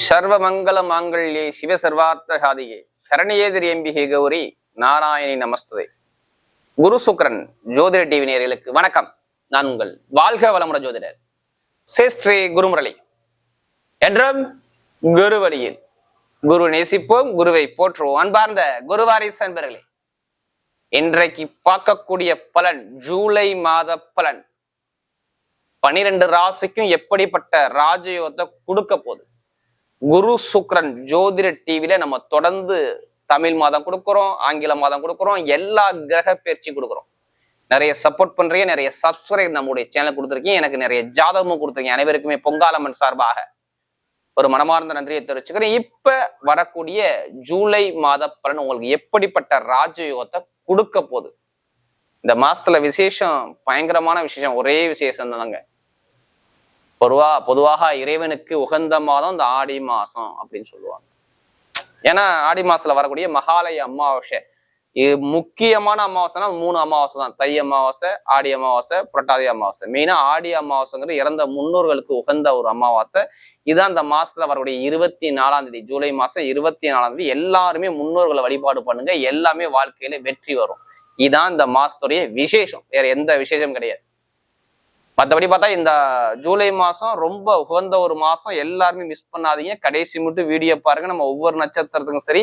சர்வமங்கல மாங்கல்யே சிவ சர்வார்த்த சாதியே சரணியே திரியம்பிகை கௌரி நாராயணி நமஸ்தே. குரு சுக்ரன் ஜோதிட டிவி நேயர்களுக்கு வணக்கம். நான் உங்கள் வாழ்க வளமுட ஜோதிடர் ஸ்ரீ குருமுரளி. என்றும் குரு வழியில் குரு நேசிப்போம், குருவை போற்றுவோம். அன்பார்ந்த குருவாரிசு அன்பர்களே, இன்றைக்கு பார்க்கக்கூடிய பலன் ஜூலை மாத பலன் 12 ராசிக்கும் எப்படிப்பட்ட ராஜயோகத்தை கொடுக்க போகுது. குரு சுக்ரன் ஜோதிட டிவில நம்ம தொடர்ந்து தமிழ் மாதம் கொடுக்குறோம், ஆங்கில மாதம் கொடுக்குறோம், எல்லா கிரக பயிற்சியும் கொடுக்குறோம். நிறைய சப்போர்ட் பண்றீங்க, நிறைய சப்ஸ்கிரைப் நம்முடைய சேனல் கொடுத்துருக்கீங்க, எனக்கு நிறைய ஜாதகமும் கொடுத்துருக்கீங்க. அனைவருக்குமே பொங்காலம்மன் சார்பாக ஒரு மனமார்ந்த நன்றியை தெரிவிச்சுக்கிறேன். இப்ப வரக்கூடிய ஜூலை மாத பலன் உங்களுக்கு எப்படிப்பட்ட ராஜயோகத்தை கொடுக்க போகுது. இந்த மாசத்துல விசேஷம், பயங்கரமான விசேஷம், ஒரே விசேஷம் தாங்க. பொதுவாக இறைவனுக்கு உகந்த மாதம் இந்த ஆடி மாசம் அப்படின்னு சொல்லுவாங்க. ஏன்னா ஆடி மாசத்துல வரக்கூடிய மகாலய அமாவாசை, இது முக்கியமான அமாவாசைனா 3 அமாவாசை தான். தை அமாவாசை, ஆடி அமாவாசை, புரட்டாதி அமாவாசை. மெயினா ஆடி அமாவாசைங்கிறது இறந்த முன்னோர்களுக்கு உகந்த ஒரு அமாவாசை. இதுதான் இந்த மாசத்துல வரக்கூடிய 24ஆம் தேதி, ஜூலை மாசம் 24ஆம் தேதி. எல்லாருமே முன்னோர்களை வழிபாடு பண்ணுங்க, எல்லாமே வாழ்க்கையில வெற்றி வரும். இதுதான் இந்த மாசத்துடைய விசேஷம், வேற எந்த விசேஷம் கிடையாது. மற்றபடி பார்த்தா இந்த ஜூலை மாசம் ரொம்ப உகந்த ஒரு மாசம். எல்லாருமே மிஸ் பண்ணாதீங்க, கடைசி மட்டும் வீடியோ பாருங்க. நம்ம ஒவ்வொரு நட்சத்திரத்துக்கும் சரி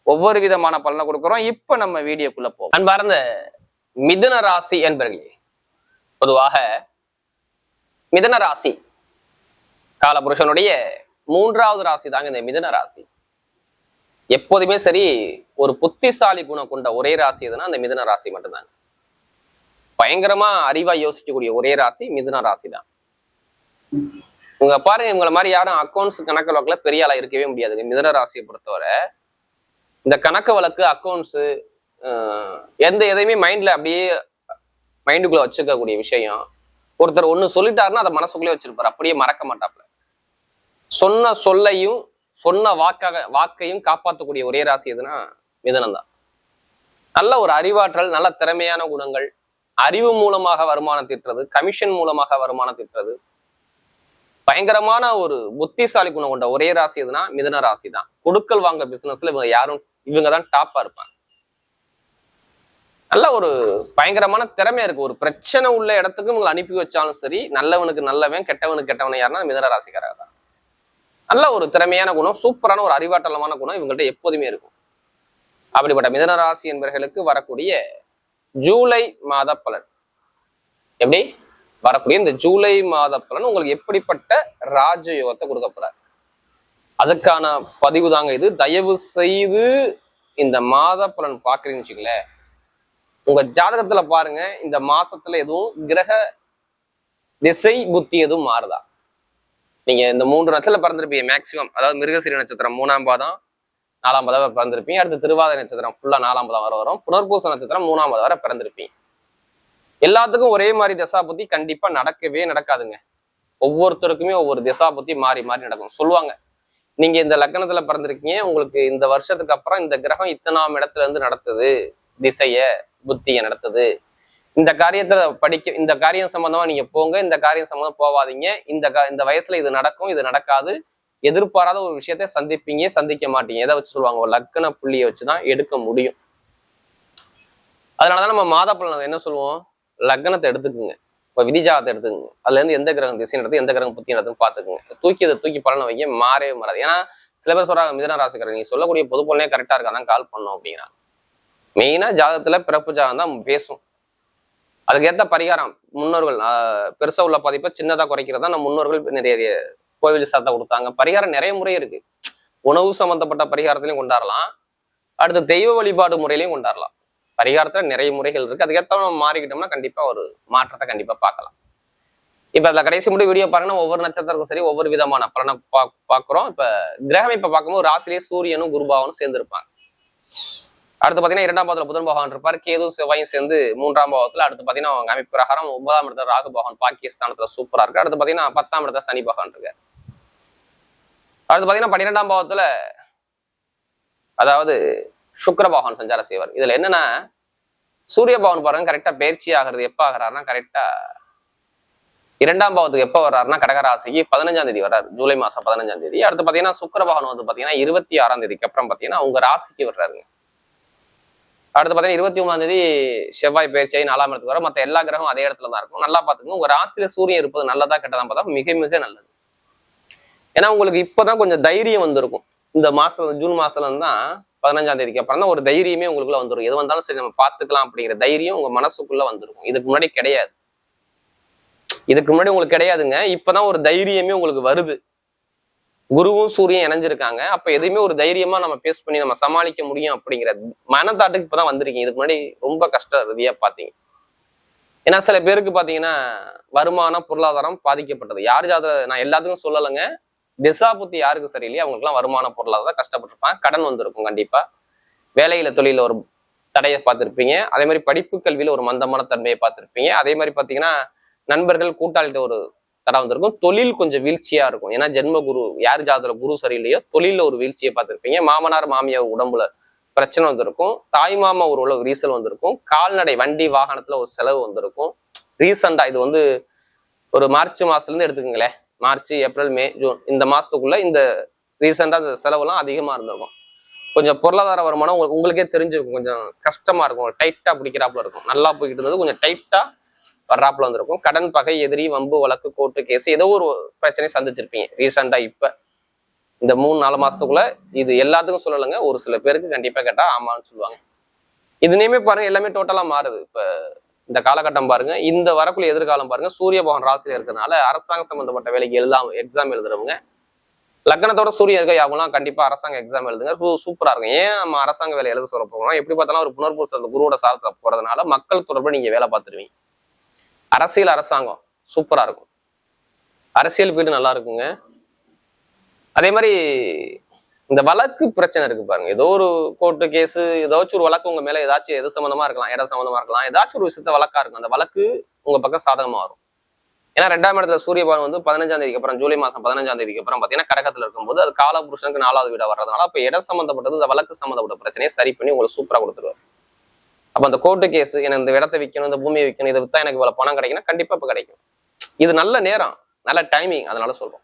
ஒவ்வொரு விதமான பலனை கொடுக்குறோம். இப்ப நம்ம வீடியோக்குள்ள போவோம். அன்பார்ந்த மிதுன ராசி என்பர்களே, பொதுவாக மிதுன ராசி காலபுருஷனுடைய 3வது ராசி தாங்க இந்த மிதுன ராசி. எப்போதுமே சரி ஒரு புத்திசாலி குணம் கொண்ட ஒரே ராசி எதுனா அந்த மிதுன ராசி மட்டும்தாங்க. பயங்கரமா அறிவா யோசிக்கக்கூடிய ஒரே ராசி மிதுன ராசி தான். உங்க பாருங்க, இவங்களை மாதிரி யாரும் அக்கௌண்ட்ஸ் கணக்கு வழக்குல பெரிய ஆளா இருக்கவே முடியாதுங்க. மிதுன ராசியை பொறுத்தவரை இந்த கணக்கு வழக்கு, அக்கௌண்ட்ஸ், எதையுமே மைண்ட்ல அப்படியே மைண்டுக்குள்ள வச்சுக்கக்கூடிய விஷயம். ஒருத்தர் ஒண்ணு சொல்லிட்டாருன்னா அதை மனசுக்குள்ளே வச்சிருப்பாரு, அப்படியே மறக்க மாட்டாப்புல. சொன்ன சொல்லையும் சொன்ன வாக்கையும் காப்பாற்றக்கூடிய ஒரே ராசி எதுனா மிதுனம் தான். நல்ல ஒரு அறிவாற்றல், நல்ல திறமையான குணங்கள், அறிவு மூலமாக வருமானம் தீட்டுறது, கமிஷன் மூலமாக வருமானம் தீட்டுறது, பயங்கரமான ஒரு புத்திசாலி குணம் கொண்ட ஒரே ராசி எதுனா மிதுன ராசி தான். கொடுக்கல் வாங்க பிசினஸ்ல இவங்க தான் டாப்பா இருப்பாங்க. நல்ல ஒரு பயங்கரமான திறமையா இருக்கு. ஒரு பிரச்சனை உள்ள இடத்துக்கு இவங்களை அனுப்பி வச்சாலும் சரி, நல்லவனுக்கு நல்லவன், கெட்டவனுக்கு கெட்டவன் யாருன்னா மிதுன ராசிக்காரங்க தான். நல்ல ஒரு திறமையான குணம், சூப்பரான ஒரு அறிவாற்றலமான குணம் இவங்கள்ட்ட எப்போதுமே இருக்கும். அப்படிப்பட்ட மிதுன ராசி என்பவர்களுக்கு வரக்கூடிய ஜூலை மாத பலன் எப்படி வரக்கூடிய இந்த ஜூலை மாத பலன் உங்களுக்கு எப்படிப்பட்ட ராஜயோகத்தை கொடுக்கப்படாது, அதுக்கான பதிவு தாங்க இது. தயவு செய்து இந்த மாத பலன் பாக்குறீங்கன்னு வச்சுக்கல, உங்க ஜாதகத்துல பாருங்க, இந்த மாசத்துல எதுவும் கிரக திசை புத்தி எதுவும் மாறுதா. நீங்க இந்த 3 நட்சத்திரம் பிறந்திருப்பீங்க மேக்சிமம். அதாவது மிருகசீர நட்சத்திரம் 3ஆம் பாதம் 4ஆம் பாதம் வரை பிறந்திருப்பீங்க. அடுத்து திருவாதிரை நட்சத்திரம் ஃபுல்லா 4ஆம் பாதம் வரை வரும். புனர்பூச நட்சத்திரம் 3ஆம் பாதம் வரை பிறந்திருப்பீங்க. எல்லாத்துக்கும் ஒரே மாதிரி தசாபுத்தி கண்டிப்பா நடக்கவே நடக்காதுங்க. ஒவ்வொருத்தருக்குமே ஒவ்வொரு தசாபுத்தி மாறி மாறி நடக்கும். சொல்லுவாங்க, நீங்க இந்த லக்னத்துல பிறந்திருக்கீங்க, உங்களுக்கு இந்த வருஷத்துக்கு அப்புறம் இந்த கிரகம் இத்தனாம் இடத்துல இருந்து நடத்துது, திசைய புத்திய நடத்துது, இந்த காரியத்துல இந்த காரியம் சம்பந்தமா நீங்க போங்க, இந்த காரியம் சம்பந்தமா போவாதீங்க, இந்த வயசுல இது நடக்கும், இது நடக்காது, எதிர்பாராத ஒரு விஷயத்த சந்திப்பீங்க, சந்திக்க மாட்டீங்க. எதை வச்சு சொல்லுவாங்க, ஒரு லக்ன புள்ளியை வச்சுதான் எடுக்க முடியும். அதனாலதான் நம்ம மாத பலன் என்ன சொல்லுவோம், லக்னத்தை எடுத்துக்குங்க, இப்போ விதிஜாதத்தை எடுத்துக்கோங்க, அதுல இருந்து எந்த கிரகம் திசை நடத்து, எந்த கிரகம் புத்தி நடத்துன்னு பாத்துக்குங்க. தூக்கி பலனை வைக்க மாறவே மாறாது. ஏன்னா சில பேர் சொல்றாங்க, மிதுன ராசிக்காரர் நீங்க சொல்லக்கூடிய பொது பலனே கரெக்டா இருக்காதான் கால் பண்ணோம் அப்படிங்கிறாங்க. மெயினா ஜாதகத்துல பிறப்பு ஜாதகம் தான் பேசும். அதுக்கேற்ற பரிகாரம் முன்னோர்கள் பெருசா உள்ள பாதிப்பை சின்னதா குறைக்கிறதா நம்ம முன்னோர்கள் நிறைய கோவில் சாத்தா கொடுத்தாங்க. பரிகாரம் நிறைய முறை இருக்கு. உணவு சம்பந்தப்பட்ட பரிகாரத்திலையும் கொண்டாடலாம், அடுத்து தெய்வ வழிபாடு முறையிலையும் கொண்டாடலாம். பரிகாரத்துல நிறைய முறைகள் இருக்கு. அதுக்கேற்ற நம்ம மாறிக்கிட்டோம்னா கண்டிப்பா ஒரு மாற்றத்தை கண்டிப்பா பார்க்கலாம். இப்ப அதுல கடைசி முடிவு வீடியோ பாருங்கன்னா ஒவ்வொரு நட்சத்திரத்துக்கும் சரி ஒவ்வொரு விதமான பலனை பாக்குறோம். இப்ப கிரகம் இப்ப பார்க்கும்போது ராசிலேயே சூரியனும் குருபாவனும் சேர்ந்து இருப்பாங்க. அடுத்து பாத்தீங்கன்னா 2ஆம் பாவத்துல புதன் பகவான் இருப்பார், கேது செவ்வாயும் சேர்ந்து 3ஆம் பாவத்துல. அடுத்து பாத்தீங்கன்னா அவங்க அமைப்பு பிரகாரம் 9ஆம் இடத்துல ராகு பகவான் பாகிஸ்தானத்துல சூப்பரா இருக்கு. அடுத்து பாத்தீங்கன்னா 10ஆம் இடத்துல சனி பகவான் இருக்கு. அடுத்து பாத்தீங்கன்னா 12ஆம் பாவத்துல அதாவது சுக்கிர பகவான் சஞ்சார செய்வார். இதுல என்னன்னா சூரிய பகவான் பாருங்க கரெக்டா பயிற்சி ஆகிறது எப்ப ஆகிறாருன்னா கரெக்டா 2ஆம் பாவத்துக்கு எப்ப வர்றாருன்னா கடகராசிக்கு 15ஆம் தேதி வர்றாரு, ஜூலை மாசம் 15ஆம் தேதி. அடுத்து பாத்தீங்கன்னா சுக்கிர பகவான் வந்து பாத்தீங்கன்னா 26ஆம் தேதிக்கு அப்புறம் பாத்தீங்கன்னா உங்க ராசிக்கு வர்றாருங்க. அடுத்து பாத்தீங்கன்னா 23ஆம் தேதி செவ்வாய் பயிற்சியாகி 4ஆம் இடத்துக்கு வர. மத்த எல்லா கிரகமும் அதே இடத்துல தான் இருக்கும். நல்லா பாத்துக்கோங்க. உங்க ராசியில சூரியன் இருப்பது நல்லதா கெட்டதான் பார்த்தா மிக மிக நல்லது. ஏன்னா உங்களுக்கு இப்பதான் கொஞ்சம் தைரியம் வந்திருக்கும். இந்த மாசத்துல ஜூன் மாசத்துல தான் 15ஆம் தேதிக்கு அப்புறம் தான் ஒரு தைரியமே உங்களுக்குள்ள வந்துடும். எது வந்தாலும் சரி நம்ம பாத்துக்கலாம் அப்படிங்கிற தைரியம் உங்க மனசுக்குள்ள வந்திருக்கும். இதுக்கு முன்னாடி கிடையாது. இதுக்கு முன்னாடி உங்களுக்கு கிடையாதுங்க. இப்பதான் ஒரு தைரியமே உங்களுக்கு வருது. குருவும் சூரியன் இணைஞ்சிருக்காங்க. அப்ப எதுவுமே ஒரு தைரியமா நம்ம பேஸ் பண்ணி நம்ம சமாளிக்க முடியும் அப்படிங்கிற மனத்தாட்டுக்கு இப்பதான் வந்திருக்கீங்க. இதுக்கு முன்னாடி ரொம்ப கஷ்ட ரீதியா பாத்தீங்க. ஏன்னா சில பேருக்கு பாத்தீங்கன்னா வருமானம் பொருளாதாரம் பாதிக்கப்பட்டது. யார் நான் எல்லாத்துக்கும் சொல்லலைங்க. திசாபுத்தி யாருக்கு சரியில்லையோ அவங்களுக்குலாம் வருமான பொருளாதாரம் கஷ்டப்பட்டிருப்பாங்க. கடன் வந்திருக்கும் கண்டிப்பா. வேலையில தொழில ஒரு தடையை பார்த்திருப்பீங்க. அதே மாதிரி படிப்பு கல்வியில ஒரு மந்தமான தன்மையை பார்த்திருப்பீங்க. அதே மாதிரி பாத்தீங்கன்னா நண்பர்கள் கூட்டாளிட்ட ஒரு தடை வந்திருக்கும். தொழில் கொஞ்சம் வீழ்ச்சியா இருக்கும். ஏன்னா ஜென்ம குரு யார் ஜாதகத்துல குரு சரியில்லையோ தொழில ஒரு வீழ்ச்சியை பார்த்திருப்பீங்க. மாமனார் மாமியார் உடம்புல பிரச்சனை வந்திருக்கும். தாய் மாமா ஒரு ரீசல் வந்திருக்கும். கால்நடை வண்டி வாகனத்துல ஒரு செலவு வந்திருக்கும். ரீசெண்டா இது வந்து ஒரு மார்ச் மாசத்துல இருந்து எடுத்துக்கங்களேன். மார்ச், ஏப்ரல், மே, ஜூன் இந்த மாசத்துக்குள்ள இந்த ரீசெண்டா இந்த செலவுலாம் அதிகமா இருந்திருக்கும். கொஞ்சம் பொருளாதார வருமானம் உங்களுக்கே தெரிஞ்சிருக்கும். கொஞ்சம் கஷ்டமா இருக்கும். டைட்டா பிடிக்கிறாப்புல இருக்கும். நல்லா போய்கிட்டு இருந்தது கொஞ்சம் டைட்டா வர்றாப்புல வந்திருக்கும். கடன், பகை, எதிரி, வம்பு, வழக்கு, கோர்ட்டு கேஸ் ஏதோ ஒரு பிரச்சனையை சந்திச்சிருப்பீங்க ரீசெண்டா. இப்ப இந்த 3-4 மாசத்துக்குள்ள இது எல்லாத்துக்கும் சொல்லலைங்க. ஒரு சில பேருக்கு கண்டிப்பா கேட்டா ஆமான்னு சொல்லுவாங்க. இதுலயுமே பாருங்க எல்லாமே டோட்டலா மாறுது. இப்ப இந்த காலகட்டம் பாருங்க, இந்த வரக்குள்ள எதிர்காலம் பாருங்க. சூரிய பகவான் ராசியில இருக்கிறதுனால அரசாங்க சம்பந்தப்பட்ட வேலைக்கு எக்ஸாம் எழுதுறவங்க, லக்னத்தோட சூரியன் இருக்க அவங்களாம் கண்டிப்பா அரசாங்க எக்ஸாம் எழுதுங்க. சூப்பரா இருக்கும். ஏன் நம்ம அரசாங்க வேலை எழுத சொல்ல போறோம்? எப்படி பார்த்தாலும் ஒரு புனர்பூச குருவோட சாரத்துல போறதுனால மக்கள் தொடர்பு நீங்க வேலை பார்த்துருவீங்க. அரசியல், அரசாங்கம் சூப்பரா இருக்கும். அரசியல் ஃபீல்டு நல்லா இருக்குங்க. அதே மாதிரி இந்த வழக்கு பிரச்சனை இருக்கு பாருங்க. ஏதோ ஒரு கோர்ட்டு கேஸ், ஏதாச்சும் ஒரு வழக்கு உங்க மேல ஏதாச்சும் எது சம்பந்தமா இருக்கலாம், இடம் சம்பந்தமா இருக்கலாம், ஏதாச்சும் ஒரு விஷயத்த வழக்கா இருக்கும். அந்த வழக்கு உங்க பக்கம் சாதகமா வரும். ஏன்னா 2ஆம் இடத்துல சூரிய பகவான் வந்து 15ஆம் தேதிக்கு அப்புறம், ஜூலை மாசம் 15ஆம் தேதிக்கு அப்புறம் பாத்தீங்கன்னா கடகத்துல இருக்கும்போது அது காலபுருஷனுக்கு 4வது வீடா வர்றதுனால அப்ப இடம் சம்பந்தப்பட்டது, இந்த வழக்கு சம்பந்தப்பட்ட பிரச்சனையை சரி பண்ணி உங்களுக்கு சூப்பரா கொடுத்துருவாரு. அப்ப அந்த கோர்ட்டு கேஸ், எனக்கு இந்த இடத்தை விற்கணும், இந்த பூமியை விற்கணும், இதை வித்தா எனக்கு இவ்வளவு பணம் கிடைக்குன்னா கண்டிப்பா இப்ப கிடைக்கும். இது நல்ல நேரம், நல்ல டைமிங். அதனால சொல்றோம்.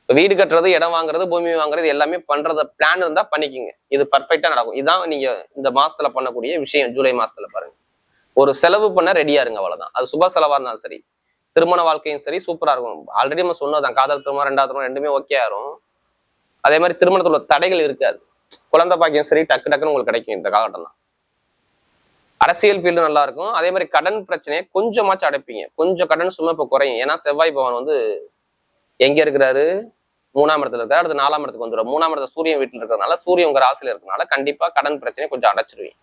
இப்போ வீடு கட்டுறது, இடம் வாங்குறது, பூமி வாங்குறது எல்லாமே பண்றத பிளான் இருந்தா பண்ணிக்கிங்க. இது பர்ஃபெக்டா நடக்கும். இதான் நீங்க இந்த மாசத்துல பண்ணக்கூடிய விஷயம். ஜூலை மாசத்துல பாருங்க, ஒரு செலவு பண்ண ரெடியா இருங்க. அவ்வளவுதான். அது சுப செலவா இருந்தாலும் சரி, திருமண வாழ்க்கையும் சரி சூப்பரா இருக்கும். ஆல்ரெடி நம்ம சொன்னதான், காதல் திருமணம், 2வது திருமணம் ரெண்டுமே ஓகே ஆயிரும். அதே மாதிரி திருமணத்துல தடைகள் இருக்காது. குழந்தை பாக்கியம் சரி டக்கு டக்குன்னு உங்களுக்கு கிடைக்கும் இந்த காலகட்டம் தான். அரசியல் ஃபீல்டு நல்லா இருக்கும். அதே மாதிரி கடன் பிரச்சனையை கொஞ்சமாச்சும் அடைப்பீங்க. கொஞ்சம் கடன் சும்மா இப்ப குறையும். ஏன்னா செவ்வாய் பகவான் வந்து எங்க இருக்கிறாரு? 3ஆம் இடத்துல இருக்காரு. அடுத்து 4ஆம் இடத்துக்கு வந்துடும். 3ஆம் இடத்துல சூரியன் வீட்டுல இருக்கிறதுனால, சூரியன் உங்க ராசியில இருக்கிறதுனால கண்டிப்பா கடன் பிரச்சனை கொஞ்சம் அடைச்சிருவீங்க.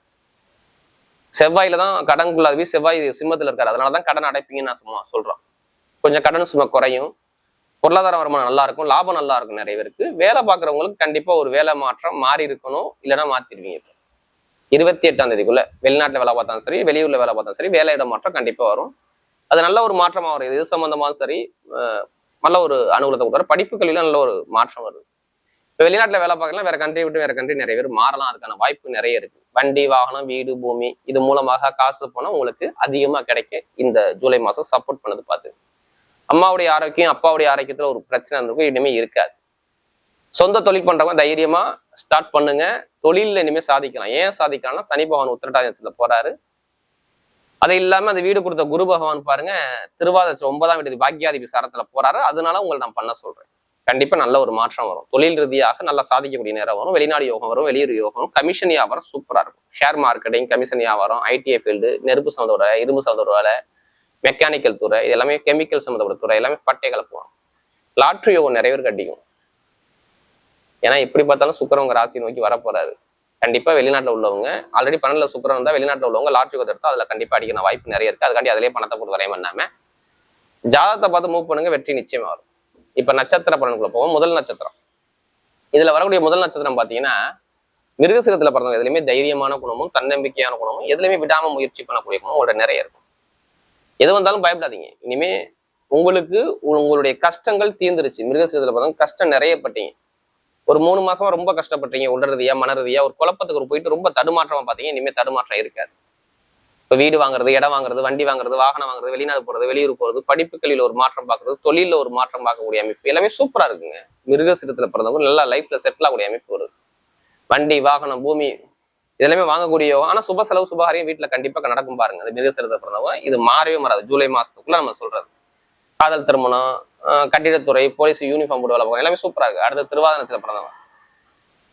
செவ்வாயில தான் கடன்குள்ளாவே, செவ்வாய் சிம்மத்துல இருக்காரு. அதனாலதான் கடன் அடைப்பீங்கன்னு நான் சும்மா சொல்றேன். கொஞ்சம் கடன் சும்மா குறையும். பொருளாதார வருமானம் நல்லா இருக்கும். லாபம் நல்லா இருக்கும். நிறைய பேருக்கு வேலை பார்க்குறவங்களுக்கு கண்டிப்பா ஒரு வேலை மாற்றம் மாறி இருக்கணும். இல்லைன்னா மாத்திடுவீங்க. 28ஆம் தேதிக்குள்ள வெளிநாட்டுல வேலை பார்த்தாலும் சரி, வெளியூர்ல வேலை பார்த்தாலும் சரி, வேலை இடம் மாற்றம் கண்டிப்பா வரும். அது நல்ல ஒரு மாற்றமா வரும். இது சம்பந்தமாவும் சரி நல்ல ஒரு அனுகூலத்தை கொடுத்தாரு. படிப்பு கல்வியில நல்ல ஒரு மாற்றம் வருது. இப்போ வெளிநாட்டுல வேலை பார்க்கலாம், வேற கண்ட்ரி விட்டு வேற கண்ட்ரி நிறைய பேர் மாறலாம். அதுக்கான வாய்ப்பு நிறைய இருக்கு. வண்டி, வாகனம், வீடு, பூமி இது மூலமாக காசு பணம் உங்களுக்கு அதிகமா கிடைக்க இந்த ஜூலை மாசம் சப்போர்ட் பண்ணது பார்த்து. அம்மாவுடைய ஆரோக்கியம், அப்பாவுடைய ஆரோக்கியத்துல ஒரு பிரச்சனை இருந்திருக்கும். இனிமே இருக்காது. சொந்த தொழில் பண்றவங்க தைரியமா ஸ்டார்ட் பண்ணுங்க. தொழில இனிமே சாதிக்கலாம். ஏன் சாதிக்கலாம்னா சனி பகவான் உத்திரட்டாதியத்துல போறாரு. அது இல்லாம அந்த வீடு கொடுத்த குரு பகவான் பாருங்க திருவாதிரை 9ஆம் வீடு பாக்கியாதிபதி சாரத்துல போறாரு. அதனால உங்களை நான் பண்ண சொல்றேன். கண்டிப்பா நல்ல ஒரு மாற்றம் வரும். தொழில் ரீதியாக நல்லா சாதிக்கக்கூடிய நேரம் வரும். வெளிநாடு யோகம் வரும், வெளியூர் யோகம் வரும். கமிஷன் வியாபாரம் சூப்பரா இருக்கும். ஷேர் மார்க்கெட்டிங், கமிஷன் வியாபாரம், ஐடிஐ ஃபீல்டு, நெருப்பு சம்மந்தோட வேலை, இரும்பு சம்மந்தோட வேலை, மெக்கானிக்கல் துறை, இது எல்லாமே கெமிக்கல் சம்மந்தப்பட்ட துறை, எல்லாமே பட்டை கலப்புவாங்க. லாட்ரி யோகம் நிறைய பேர் கட்டிக்கும். ஏன்னா இப்படி பார்த்தாலும் சுக்கிரன் உங்க ராசி நோக்கி வரப்போறாரு. கண்டிப்பா வெளிநாட்டுல உள்ளவங்க, ஆல்ரெடி 12ல சுக்கிரன் இருந்தா வெளிநாட்டுல உள்ளவங்க லாட்ரி யோகத்தை எடுத்தா அதுல கண்டிப்பா அடிக்கிற வாய்ப்பு நிறைய இருக்கு. அதுக்காண்டி அதிலேயே பணத்தை போட்டு வரைய பண்ணாம ஜாதகத்தை பார்த்து மூவ் பண்ணுங்க, வெற்றி நிச்சயமா வரும். இப்ப நட்சத்திர பலனுக்குள்ள போவோம். முதல் நட்சத்திரம், இதுல வரக்கூடிய முதல் நட்சத்திரம் பாத்தீங்கன்னா மிருகசீரத்துல பிறந்தவங்க. எதுலையுமே தைரியமான குணமும், தன்னம்பிக்கையான குணமும், எதுலையுமே விடாம முயற்சி பண்ணக்கூடிய குணம் உங்களோட நிறைய இருக்கும். எது வந்தாலும் பயப்படாதீங்க. இனிமே உங்களுக்கு உங்களுடைய கஷ்டங்கள் தீர்ந்துருச்சு. மிருகசீரத்துல பிறந்தவங்க கஷ்டம் நிறைய பட்டீங்க. ஒரு 3 மாசமா ரொம்ப கஷ்டப்பட்டீங்க. உடல் ரீதியா, மன ரீதியா ஒரு குழப்பத்துக்கு போயிட்டு ரொம்ப தடுமாற்றமா பாத்தீங்க. இனிமே தடுமாற்றம் இருக்காது. இப்ப வீடு வாங்குறது, இடம் வாங்குறது, வண்டி வாங்குறது, வாகனம் வாங்குறது, வெளிநாடு போறது, வெளியூர் போறது, படிப்புகளில் ஒரு மாற்றம் பார்க்கறது, தொழில ஒரு மாற்றம் பார்க்கக்கூடிய அமைப்பு எல்லாமே சூப்பரா இருக்குங்க. மிருகசீரத்துல பிறந்தவங்க நல்லா லைஃப்ல செட்டில் ஆகக்கூடிய அமைப்பு வருது. வண்டி, வாகனம், பூமி இதெல்லாமே வாங்கக்கூடிய யோகம். ஆனா சுப செலவு சுபகாரியம் வீட்டுல கண்டிப்பா நடக்கும் பாருங்க. அது மிருகசீரத்துல பிறந்தவங்க இது மாறவே மாறாது. ஜூலை மாசத்துக்குள்ள நம்ம சொல்றது காதல் திருமணம், கட்டிடத்துறை, போலீஸ் யூனிஃபார்ம் போட்டு வேலை பார்க்கணும் எல்லாமே சூப்பரா இருக்கு. அடுத்த திருவாதிரத்துல பிறந்தவங்க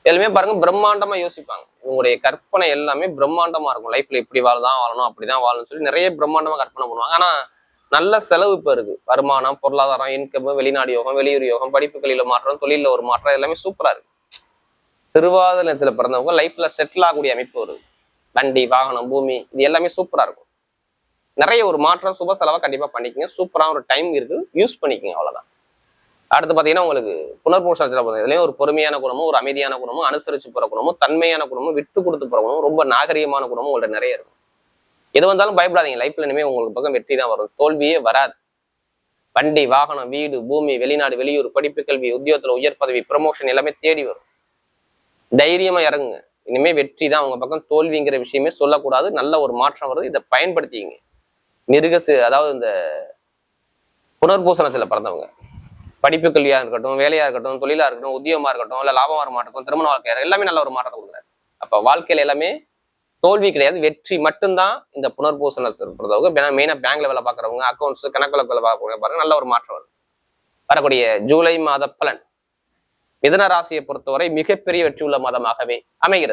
எல்லாமே பாருங்க பிரம்மாண்டமா யோசிப்பாங்க. உங்களுடைய கற்பனை எல்லாமே பிரம்மாண்டமா இருக்கும். லைஃப்ல இப்படி வாழணும் அப்படிதான் வாழணும்னு சொல்லி நிறைய பிரம்மாண்டமா கற்பனை பண்ணுவாங்க. ஆனா நல்ல செலவு இப்ப இருக்கு. வருமானம், பொருளாதாரம், இன்கம், வெளிநாடு யோகம், வெளியூர் யோகம், படிப்புகளில மாற்றம், தொழில ஒரு மாற்றம் எல்லாமே சூப்பரா இருக்கு. திருவாதிரை நட்சத்திரத்துல பிறந்தவங்க லைஃப்ல செட்டில் ஆகக்கூடிய அமைப்பு வருது. வண்டி, வாகனம், பூமி இது எல்லாமே சூப்பரா இருக்கும். நிறைய ஒரு மாற்றம் சுப செலவா கண்டிப்பா பண்ணிக்கங்க. சூப்பரா ஒரு டைம் இருக்கு, யூஸ் பண்ணிக்கங்க அவ்வளவுதான். அடுத்து பாத்தீங்கன்னா உங்களுக்கு புனர்பூச நட்சத்திரம் இதுலயும் ஒரு பொறுமையான குணமும், ஒரு அமைதியான குணமும், அனுசரிச்சு போற குணமும், தன்மையான குணமும், விட்டு கொடுத்து போற குணமும், ரொம்ப நாகரிகமான குணமும் உங்கள்ட்ட நிறைய இருக்கும். எது வந்தாலும் பயப்படாதீங்க. லைஃப்ல இனிமே உங்களுக்கு பக்கம் வெற்றி தான் வரும், தோல்வியே வராது. வண்டி, வாகனம், வீடு, பூமி, வெளிநாடு, வெளியூர், படிப்பு, கல்வி, உத்தியோகத்துல உயர் பதவி, ப்ரமோஷன் எல்லாமே தேடி வரும். தைரியமா இறங்குங்க. இனிமே வெற்றி தான் உங்க பக்கம், தோல்விங்கிற விஷயமே சொல்லக்கூடாது. நல்ல ஒரு மாற்றம் வருது, இதை பயன்படுத்திங்க. அதாவது இந்த புனர்பூசணத்துல பிறந்தவங்க படிப்பு, கல்வியா இருக்கட்டும், வேலையா இருக்கட்டும், தொழிலா இருக்கட்டும், உத்தியோகமா இருக்கட்டும், இல்ல லாபமா இருக்கட்டும், திருமண வாழ்க்கையா எல்லாமே நல்ல ஒரு மாற்றத்தை கொடுக்குறாரு. அப்ப வாழ்க்கையில எல்லாமே தோல்வி கிடையாது, வெற்றி மட்டும்தான். இந்த புனர்பூசணத்தில் பிறந்தவங்க மெயினா பேங்க்ல வேலை பார்க்கறவங்க, அக்கௌண்ட்ஸ், கணக்கு வேலை பார்க்கறவங்க பாருங்க நல்ல ஒரு மாற்றம் வருது. வரக்கூடிய ஜூலை மாத பலன் மிதுன ராசியை பொறுத்தவரை மிகப்பெரிய வெற்றி உள்ள மாதமாகவே அமைகிறது.